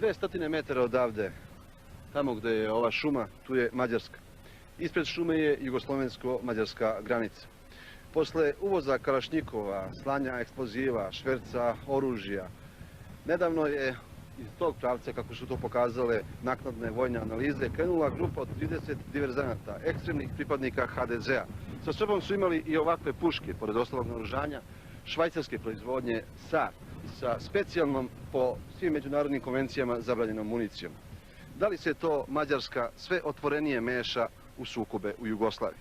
200 metara odavde, tamo gdje je ova šuma, tu je Mađarska. Ispred šume je jugoslovensko-mađarska granica. Posle uvoza kalašnjikova, slanja eksploziva, šverca oružja, nedavno je iz tog pravca, kako su to pokazale naknadne vojne analize, krenula grupa od 30 diverzanata, ekstremnih pripadnika HDZ-a. Sa sobom su imali i ovakve puške, pored ostalog naoružanja, švajcarske proizvodnje SAR, sa specijalnom po svim međunarodnim konvencijama zabranjenom municijom. Da li se to Mađarska sve otvorenije meša u sukobe u Jugoslaviji?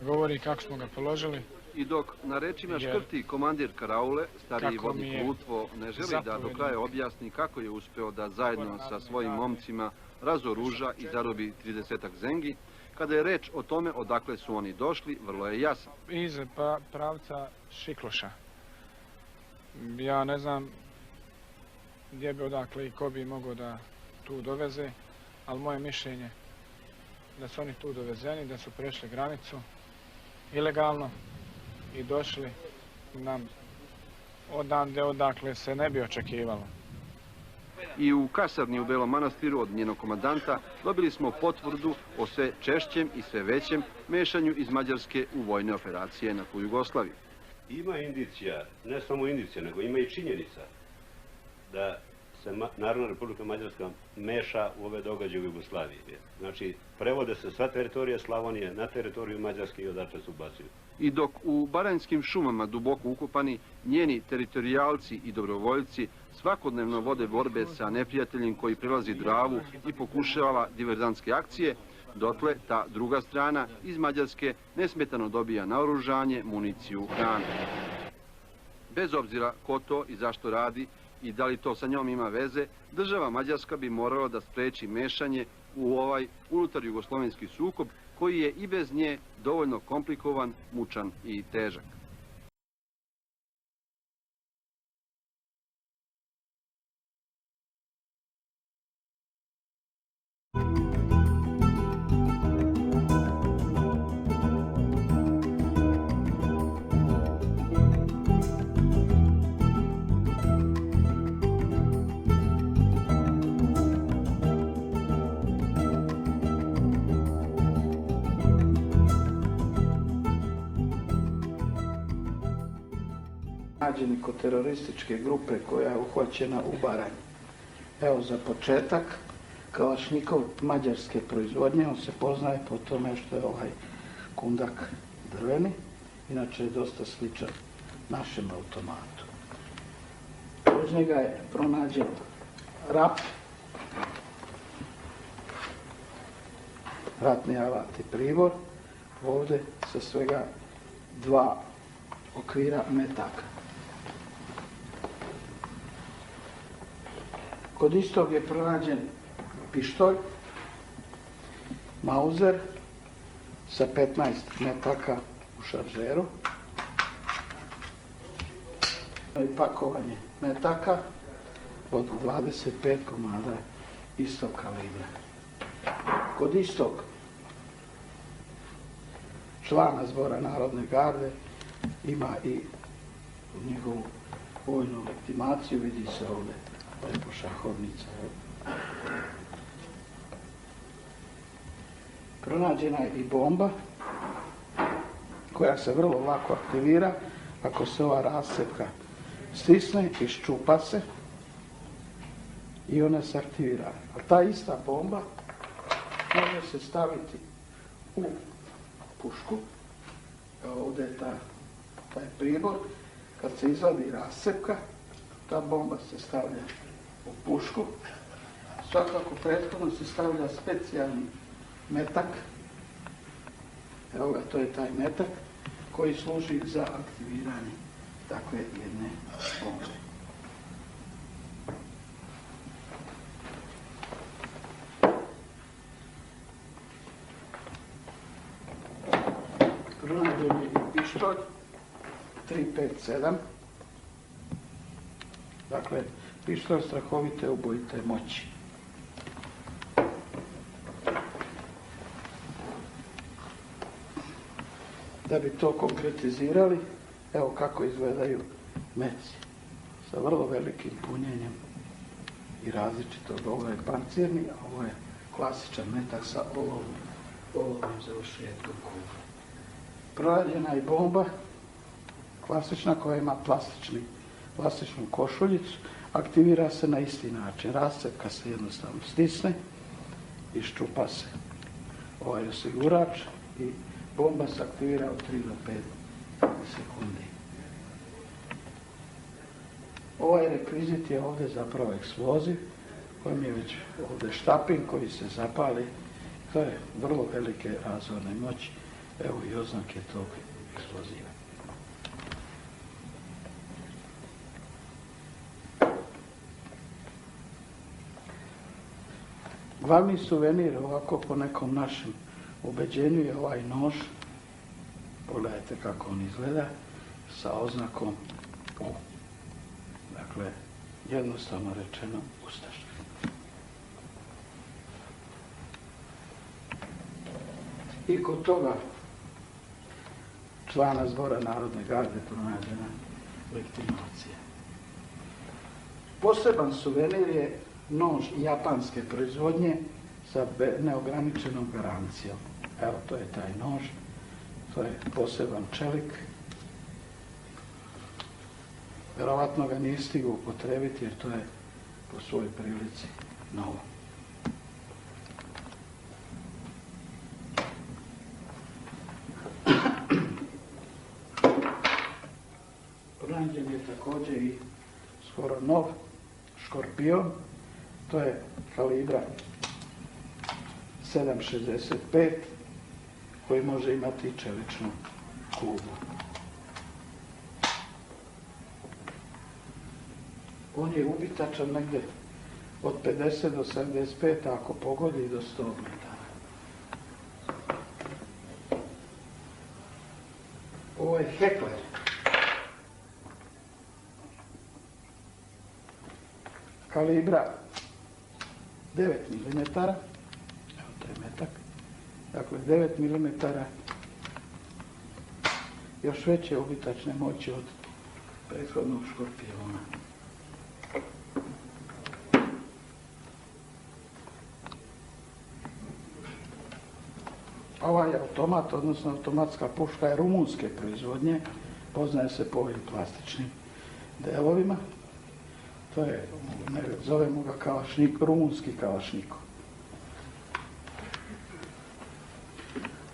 Govori kako smo ga položili. I dok na rečima škrti komandir karaule, stariji vodnik Lutvo ne želi da do kraja objasni kako je uspeo da zajedno sa svojim momcima razoruža i zarobi 30-ak zengi, kada je reč o tome odakle su oni došli, vrlo je jasan. Iz pravca Šikloša. Ja ne znam gdje bi odakle i ko bi mogao da tu doveze, ali moje mišljenje da su oni tu dovezeni, da su prešli granicu ilegalno i došli nam odande odakle se ne bi očekivalo. I u kasarni u Belom Manastiru od njenog komandanta dobili smo potvrdu o sve češćem i sve većem mešanju iz Mađarske u vojne operacije na tlu Jugoslaviji. Ima indicija, ne samo indicija, nego ima i činjenica da se Narodna Republika Mađarska meša u ove događaje u Jugoslaviji. Znači, prevode se sva teritorija Slavonije na teritoriju Mađarske i odatle se ubacuju. I dok u baranjskim šumama duboko ukopani njeni teritorijalci i dobrovoljci svakodnevno vode borbe sa neprijateljem koji prelazi Dravu i pokušava diverzantske akcije, dotle ta druga strana iz Mađarske nesmetano dobija naoružanje, municiju, hranu. Bez obzira ko to i zašto radi i da li to sa njom ima veze, država Mađarska bi morala da spreči mešanje u ovaj unutar jugoslovenski sukob koji je i bez nje dovoljno komplikovan, mučan i težak. Nađeni kod terorističke grupe koja je uhvaćena u Baranji. Evo za početak, kalašnjikov mađarske proizvodnje, on se poznaje po tome što je ovaj kundak drveni, inače je dosta sličan našem automatu. Uz njega je pronađen rap, ratni alat i pribor, ovdje sa svega 2 okvira metaka. Kod istog je pronađen pištolj, Mauser sa 15 metaka u šaržeru i pakovanje metaka od 25 komada istog kalibra. Kod istog člana Zbora Narodne garde ima i njegovu vojnu legitimaciju, vidi se ovdje lepo šahovnica. Pronađena je i bomba koja se vrlo lako aktivira ako se ova rascepka stisne, iščupa se i ona se aktivira. A ta ista bomba može se staviti u pušku. Ovdje je taj pribor. Kad se izvadi rascepka, ta bomba se stavlja u pušku. Svakako prethodno se stavlja specijalni metak. Evo ga, to je taj metak koji služi za aktiviranje takve jedne bombe. Pronađen je i pištolj 357. Dakle, pištolj strahovite ubojite moći. Da bi to konkretizirali, evo kako izgledaju meci. Sa vrlo velikim punjenjem i različito. Ovo je pancirni, a ovo je klasičan metak sa olovnim završetkom kuba. Prorađena je bomba, klasična, koja ima plastičnu košuljicu, aktivira se na isti način. Rascepka se jednostavno stisne i ščupa se ovaj osigurač i bomba se aktivira od 3 do 5 sekundi. Ovaj rekvizit je ovdje zapravo eksploziv, kojem je već ovdje štapin koji se zapali. To je vrlo velike razorne moći. Evo i oznake tog eksploziva. Glavni suvenir, ovako po nekom našem ubeđenju, je ovaj nož. Pogledajte kako on izgleda, sa oznakom U. Dakle, jednostavno rečeno, ustaški. I kod toga člana Zbora Narodne garde pronađena legitimacija. Poseban suvenir je nož japanske proizvodnje sa neograničenom garancijom. Evo, to je taj nož, to je poseban čelik. Vjerovatno ga nije stigao upotrebiti jer to je po svojoj prilici novo. Pronađen je također i skoro nov škorpion, to je kalibra 7,65 koji može imati i čeličnu kubu. On je ubitačan negdje od 50 do 75, a ako pogodi do 100 metara. Ovo je Heckler. Kalibra 9 mm. Evo, to je metak. Dakle, 9 mm. Još veće ubitačne moći od prethodnog škorpiona. Ovaj automat, odnosno automatska puška, je rumunske proizvodnje, poznaje se po ovim plastičnim delovima. To je, zovemo ga kalašnik, rumunski kalašnikov.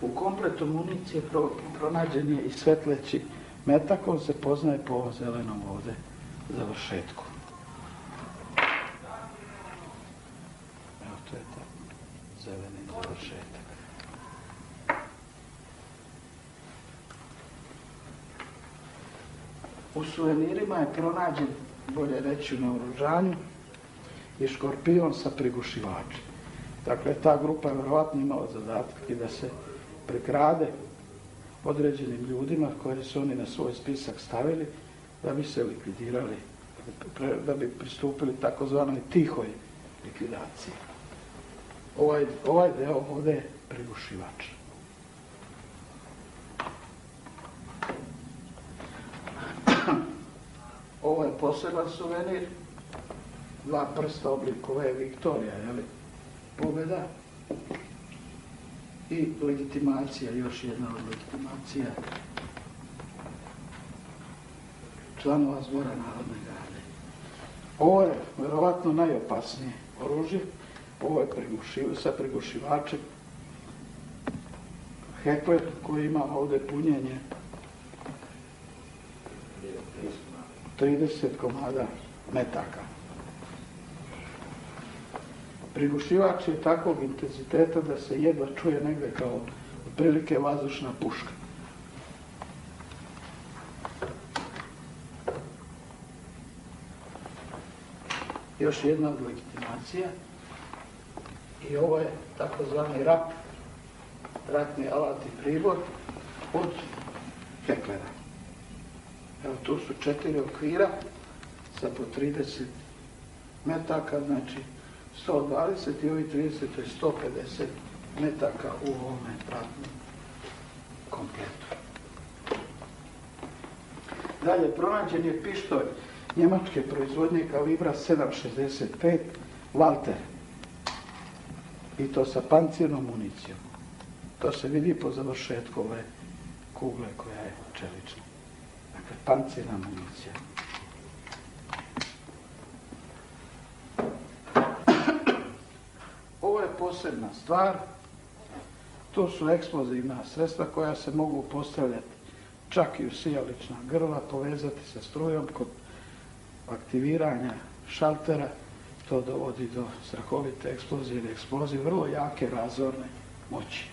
U kompletu municije pronađen je i svetleći metak, on se poznaje po zelenom ovdje završetku. Evo, to je taj zeleni završetak. U suvenirima je pronađen, bolje reći u naoružanju, i škorpion sa prigušivačem. Dakle, ta grupa je vjerovatno imala zadatak i da se prekrade određenim ljudima koje su oni na svoj spisak stavili da bi se likvidirali, da bi pristupili takozvanoj tihoj likvidaciji. Ovaj deo ovdje je prigušivač. Ovo je poseban suvenir, 2 prsta oblikove Viktorija, pobjeda, i legitimacija, još jedna od legitimacija članova Zbora Narodne garde. Ovo je vjerovatno najopasnije oružje, ovo je sa prigušivačem Heckler koji ima ovdje punjenje 30 komada metaka. Prigušivač je takvog intenziteta da se jedva čuje negdje kao otprilike vazdušna puška. Još jedna od legitimacija i ovo je takozvani RAP, ratni alat i pribor od Hecklera. Evo, tu su 4 okvira sa po 30 metaka, znači 120 i ovi 30, to je 150 metaka u ovome ratnom kompletu. Dalje, pronađen je pištolj njemačke proizvodnje kalibra 7,65 Walter. I to sa pancirnom municijom. To se vidi po završetku ove kugle koja je čelična. Dakle, pancirna municija. Ovo je posebna stvar. To su eksplozivna sredstva koja se mogu postavljati čak i u sijalična grla, povezati sa strujom kod aktiviranja šaltera. To dovodi do strahovite eksplozije ili eksplozije vrlo jake razorne moći.